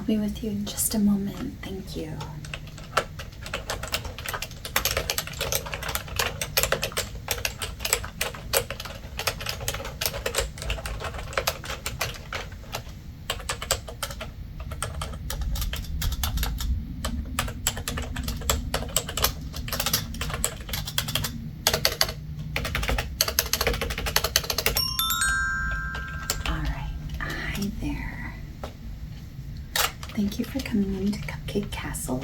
be with you in just a moment. Thank you. Hi there. Thank you for coming into Cupcake Castle,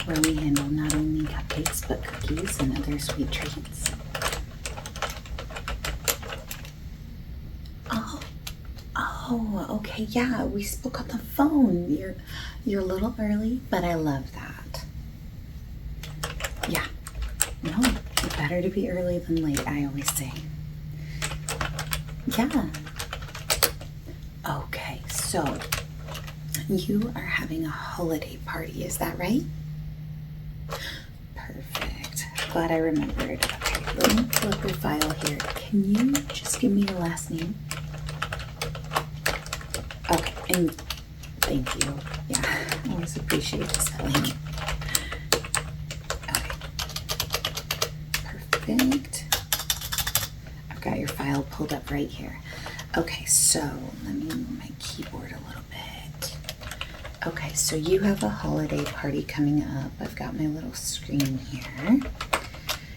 where we handle not only cupcakes but cookies and other sweet treats. Oh, okay, yeah, we spoke on the phone. You're a little early, but I love that. Yeah, no, better to be early than late, I always say. Yeah. Okay, so you are having a holiday party, is that right? Perfect. Glad I remembered. Okay, let me pull up your file here. Can you just give me your last name? Okay, and thank you. Yeah, I always appreciate the spelling. Okay, perfect. I've got your file pulled up right here. Okay, so let me move my keyboard a little bit. Okay, so you have a holiday party coming up. I've got my little screen here.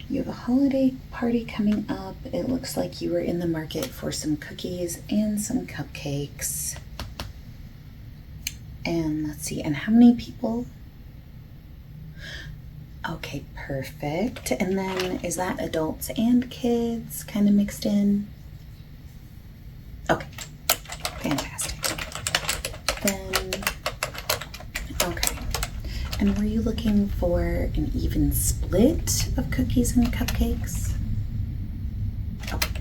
You have a holiday party coming up. It looks like you were in the market for some cookies and some cupcakes. And let's see, and how many people? Okay, perfect. And then is that adults and kids kind of mixed in? Okay, fantastic. Then, okay. And were you looking for an even split of cookies and cupcakes? Okay.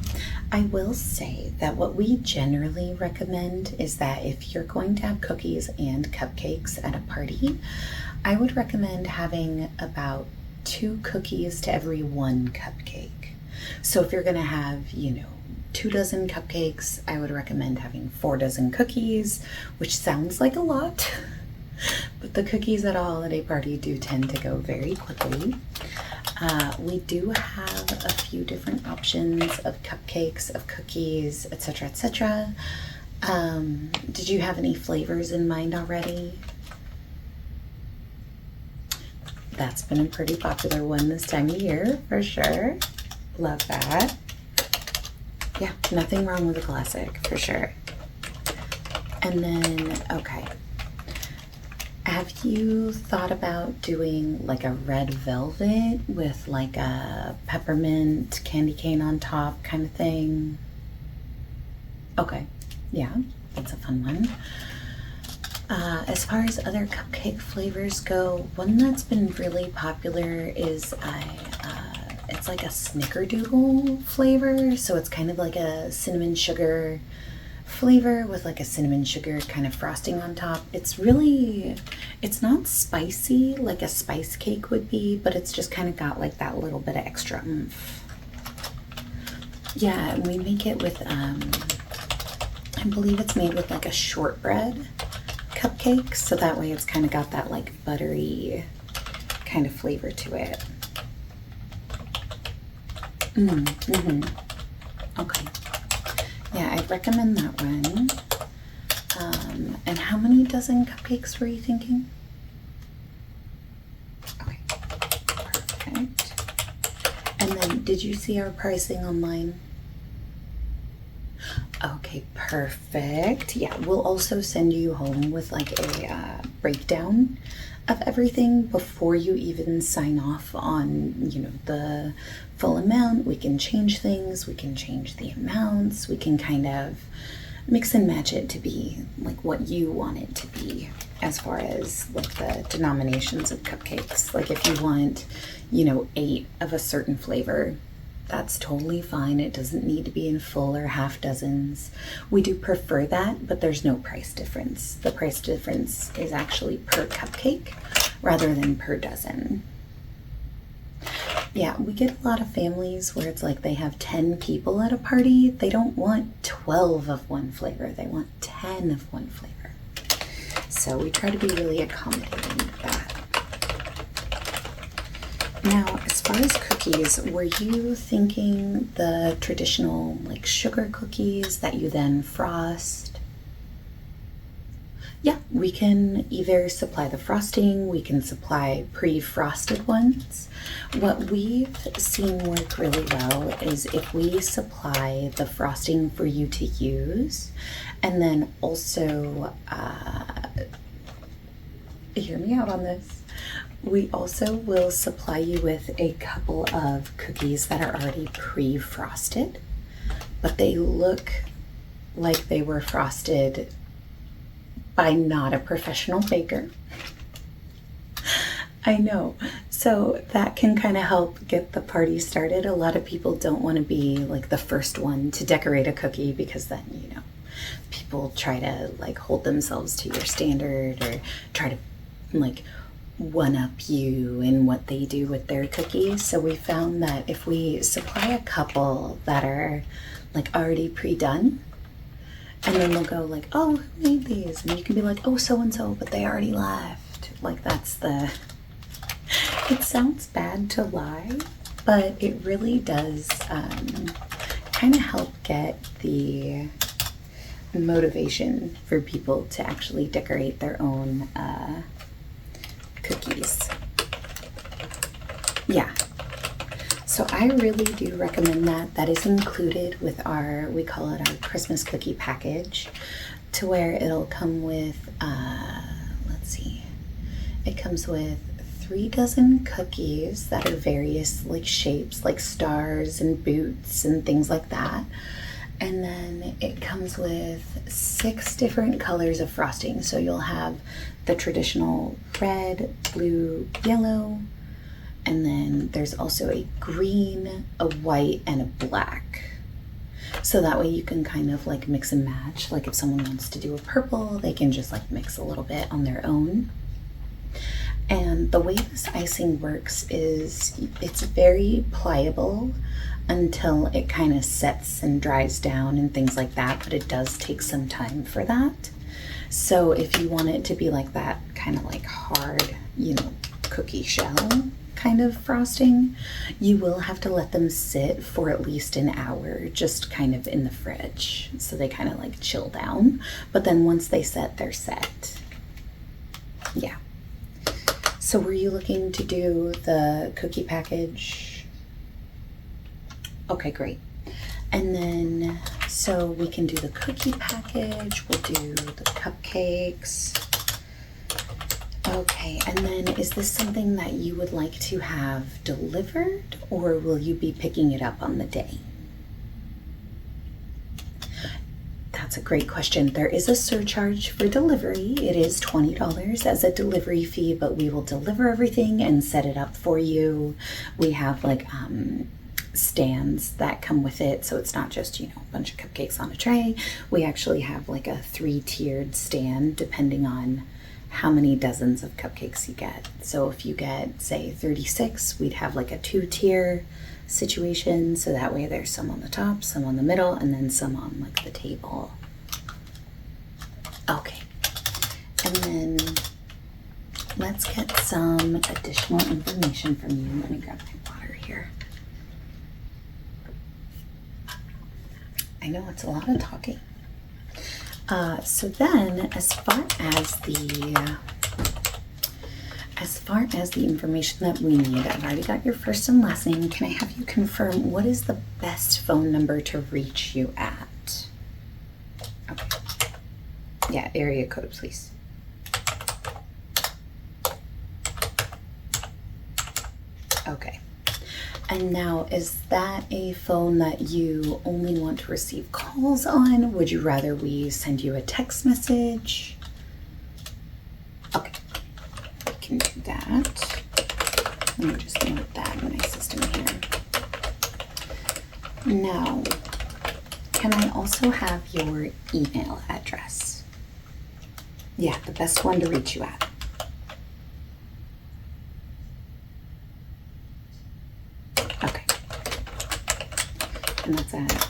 I will say that what we generally recommend is that if you're going to have cookies and cupcakes at a party, I would recommend having about 2 cookies to every 1 cupcake. So if you're gonna have, 2 dozen cupcakes, I would recommend having 4 dozen cookies, which sounds like a lot, but the cookies at a holiday party do tend to go very quickly. We do have a few different options of cupcakes, of cookies, etc., etc. Did you have any flavors in mind already? That's been a pretty popular one this time of year, for sure. Love that. Yeah, nothing wrong with a classic, for sure. And then, okay. Have you thought about doing like a red velvet with like a peppermint candy cane on top kind of thing? Okay, yeah, that's a fun one. As far as other cupcake flavors go, one that's been really popular is it's like a snickerdoodle flavor. So it's kind of like a cinnamon sugar flavor with like a cinnamon sugar kind of frosting on top. It's not spicy like a spice cake would be, but it's just kind of got like that little bit of extra oomph. Yeah, and we make it with, I believe it's made with like a shortbread cupcake, so that way it's kind of got that like buttery kind of flavor to it. Okay. Yeah, I'd recommend that one. And how many dozen cupcakes were you thinking? Okay, perfect. And then did you see our pricing online? Okay, perfect. Yeah, we'll also send you home with like a breakdown of everything before you even sign off on, the full amount. We can change things, we can change the amounts, we can kind of mix and match it to be like what you want it to be as far as like the denominations of cupcakes. Like if you want, 8 of a certain flavor, that's totally fine. It doesn't need to be in full or half dozens. We do prefer that, but there's no price difference. The price difference is actually per cupcake rather than per dozen. Yeah, we get a lot of families where it's like they have 10 people at a party. They don't want 12 of one flavor. They want 10 of one flavor. So we try to be really accommodating with that. Now, as far as cookies, were you thinking the traditional like sugar cookies that you then frost? Yeah, we can either supply the frosting, we can supply pre-frosted ones. What we've seen work really well is if we supply the frosting for you to use, and then also, hear me out on this, we also will supply you with a couple of cookies that are already pre-frosted, but they look like they were frosted by not a professional baker. I know. So that can kind of help get the party started. A lot of people don't want to be like the first one to decorate a cookie because then, you know, people try to like hold themselves to your standard or try to like one up you in what they do with their cookies. So we found that if we supply a couple that are like already pre-done, and then they'll go like, oh, who made these? And you can be like, oh, so-and-so, but they already left. Like that's the, it sounds bad to lie, but it really does kind of help get the motivation for people to actually decorate their own cookies. Yeah. So I really do recommend that. That is included with our, we call it our Christmas cookie package, to where it'll come with, let's see, it comes with 3 dozen cookies that are various like shapes, like stars and boots and things like that. And then it comes with 6 different colors of frosting. So you'll have the traditional red, blue, yellow, and then there's also a green, a white, and a black. So that way you can kind of like mix and match. Like if someone wants to do a purple, they can just like mix a little bit on their own. And the way this icing works is it's very pliable until it kind of sets and dries down and things like that, but it does take some time for that. So if you want it to be like that kind of like hard, you know, cookie shell kind of frosting, you will have to let them sit for at least an hour, just kind of in the fridge, so they kind of like chill down. But then once they set, they're set. Yeah. So were you looking to do the cookie package? Okay, great. And then, so we can do the cookie package, we'll do the cupcakes. Okay, and then is this something that you would like to have delivered, or will you be picking it up on the day? That's a great question. There is a surcharge for delivery. It is $20 as a delivery fee, but we will deliver everything and set it up for you. We have like stands that come with it, so it's not just, you know, a bunch of cupcakes on a tray. We actually have like a 3-tiered stand depending on how many dozens of cupcakes you get. So if you get, say, 36, we'd have like a 2-tier situation, so that way there's some on the top, some on the middle, and then some on like the table. Okay, and then let's get some additional information from you. Let me grab my water here. I know it's a lot of talking. So then, as far as the information that we need, I've already got your first and last name. Can I have you confirm what is the best phone number to reach you at? Okay. Yeah, area code, please. Okay. And now, is that a phone that you only want to receive calls on? Would you rather we send you a text message? Okay, we can do that. Let me just note that in my system here. Now, can I also have your email address? Yeah, the best one to reach you at. Okay. And that's it.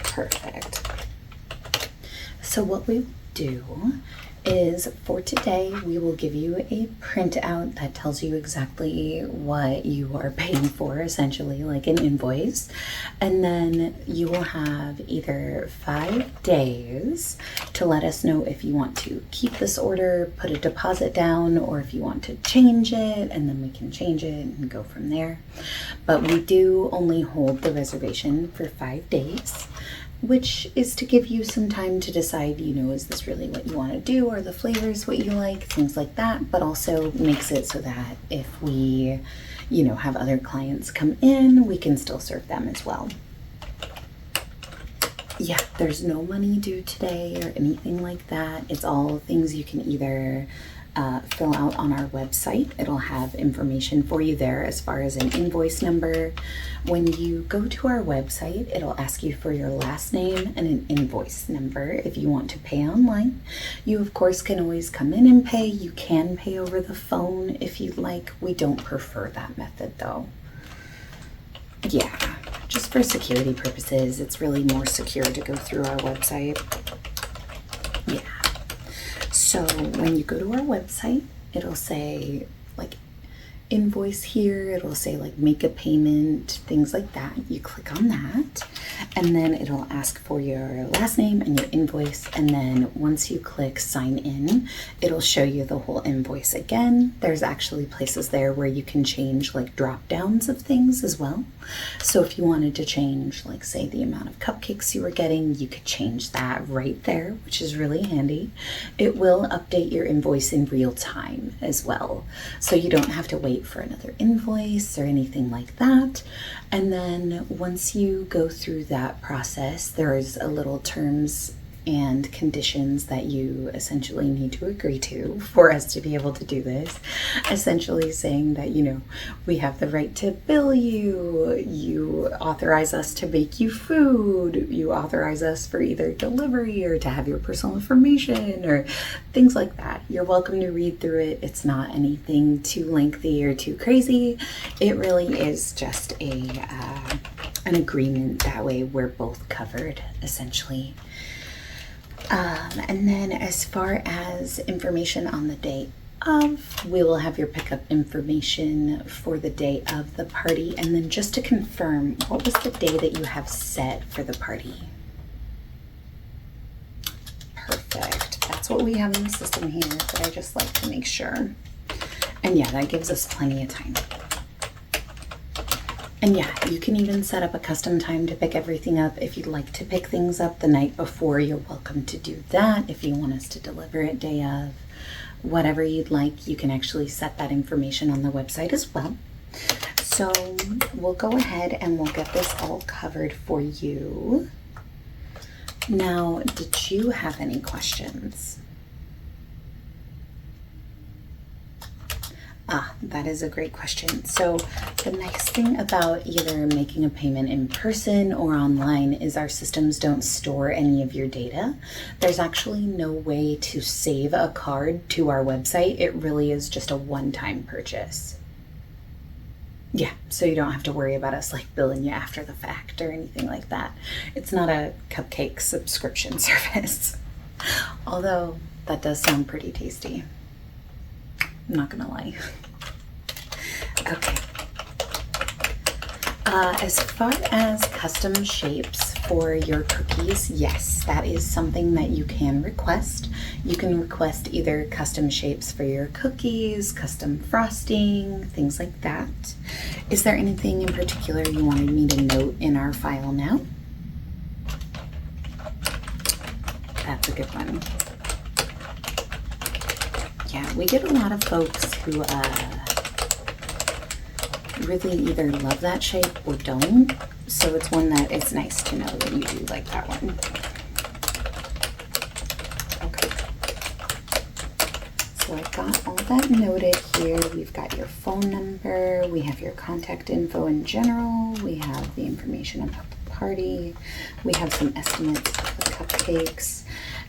Perfect. So what we do is for today, we will give you a printout that tells you exactly what you are paying for, essentially like an invoice. And then you will have either 5 days to let us know if you want to keep this order, put a deposit down, or if you want to change it, and then we can change it and go from there. But we do only hold the reservation for 5 days, which is to give you some time to decide, is this really what you want to do? Are the flavors what you like? Things like that, but also makes it so that if we, have other clients come in, we can still serve them as well. Yeah, there's no money due today or anything like that. It's all things you can either fill out on our website. It'll have information for you there as far as an invoice number. When you go to our website, it'll ask you for your last name and an invoice number if you want to pay online. You, of course, can always come in and pay. You can pay over the phone if you'd like. We don't prefer that method, though. Yeah, just for security purposes, it's really more secure to go through our website. Yeah. So when you go to our website, it'll say like invoice here, it'll say like make a payment, things like that. You click on that, and then it'll ask for your last name and your invoice. And then once you click sign in, it'll show you the whole invoice again. There's actually places there where you can change like drop downs of things as well. So if you wanted to change, like say the amount of cupcakes you were getting, you could change that right there, which is really handy. It will update your invoice in real time as well. So you don't have to wait for another invoice or anything like that. And then once you go through that process, there's a little terms and conditions that you essentially need to agree to for us to be able to do this. Essentially saying that, we have the right to bill you, you authorize us to make you food, you authorize us for either delivery or to have your personal information or things like that. You're welcome to read through it. It's not anything too lengthy or too crazy. It really is just an agreement. That way we're both covered, essentially. And then as far as information on the day of, we will have your pickup information for the day of the party. And then just to confirm, what was the day that you have set for the party? Perfect. That's what we have in the system here, but I just like to make sure. And yeah, that gives us plenty of time. And yeah, you can even set up a custom time to pick everything up. If you'd like to pick things up the night before, you're welcome to do that. If you want us to deliver it day of, whatever you'd like, you can actually set that information on the website as well. So we'll go ahead and we'll get this all covered for you. Now, did you have any questions? That is a great question. So the nice thing about either making a payment in person or online is our systems don't store any of your data. There's actually no way to save a card to our website. It really is just a one-time purchase. Yeah, so you don't have to worry about us like billing you after the fact or anything like that. It's not a cupcake subscription service. Although that does sound pretty tasty. I'm not gonna lie. Okay. As far as custom shapes for your cookies, yes, that is something that you can request. You can request either custom shapes for your cookies, custom frosting, things like that. Is there anything in particular you wanted me to note in our file now? That's a good one. Yeah, we get a lot of folks who really either love that shape or don't. So it's one that it's nice to know that you do like that one. Okay. So I've got all that noted here. We've got your phone number. We have your contact info in general. We have the information about the party. We have some estimates of the cupcakes.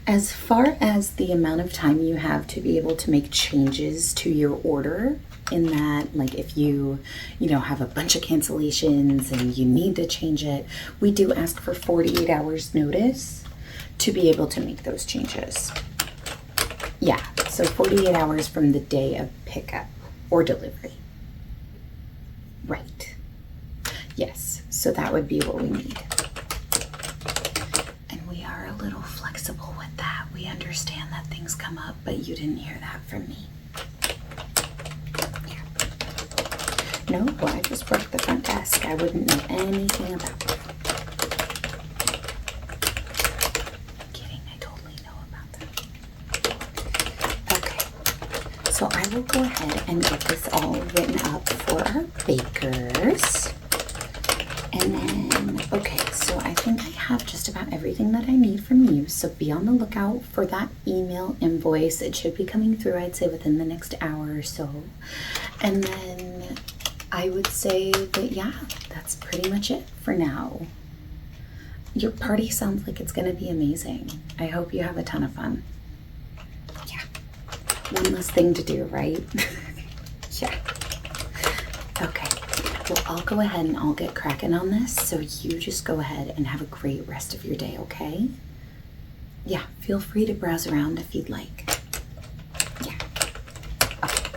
As far as the amount of time you have to be able to make changes to your order, in that, like if you have a bunch of cancellations and you need to change it, we do ask for 48 hours notice to be able to make those changes. Yeah, so 48 hours from the day of pickup or delivery. Right. Yes, so that would be what we need. And we are a little flexible with that. We understand that things come up, but you didn't hear that from me. Yeah. No, I just worked the front desk. I wouldn't know anything about it. Kidding, I totally know about that. Okay, so I will go ahead and get this all written up for our bakers. And then, okay, so I think I have just about everything that I need from you. So be on the lookout for that email invoice. It should be coming through, I'd say, within the next hour or so. And then I would say that, yeah, that's pretty much it for now. Your party sounds like it's going to be amazing. I hope you have a ton of fun. Yeah. One less thing to do, right? Yeah. Okay. Well, I'll go ahead and I'll get cracking on this, so you just go ahead and have a great rest of your day, okay? Yeah, feel free to browse around if you'd like. Yeah. Okay.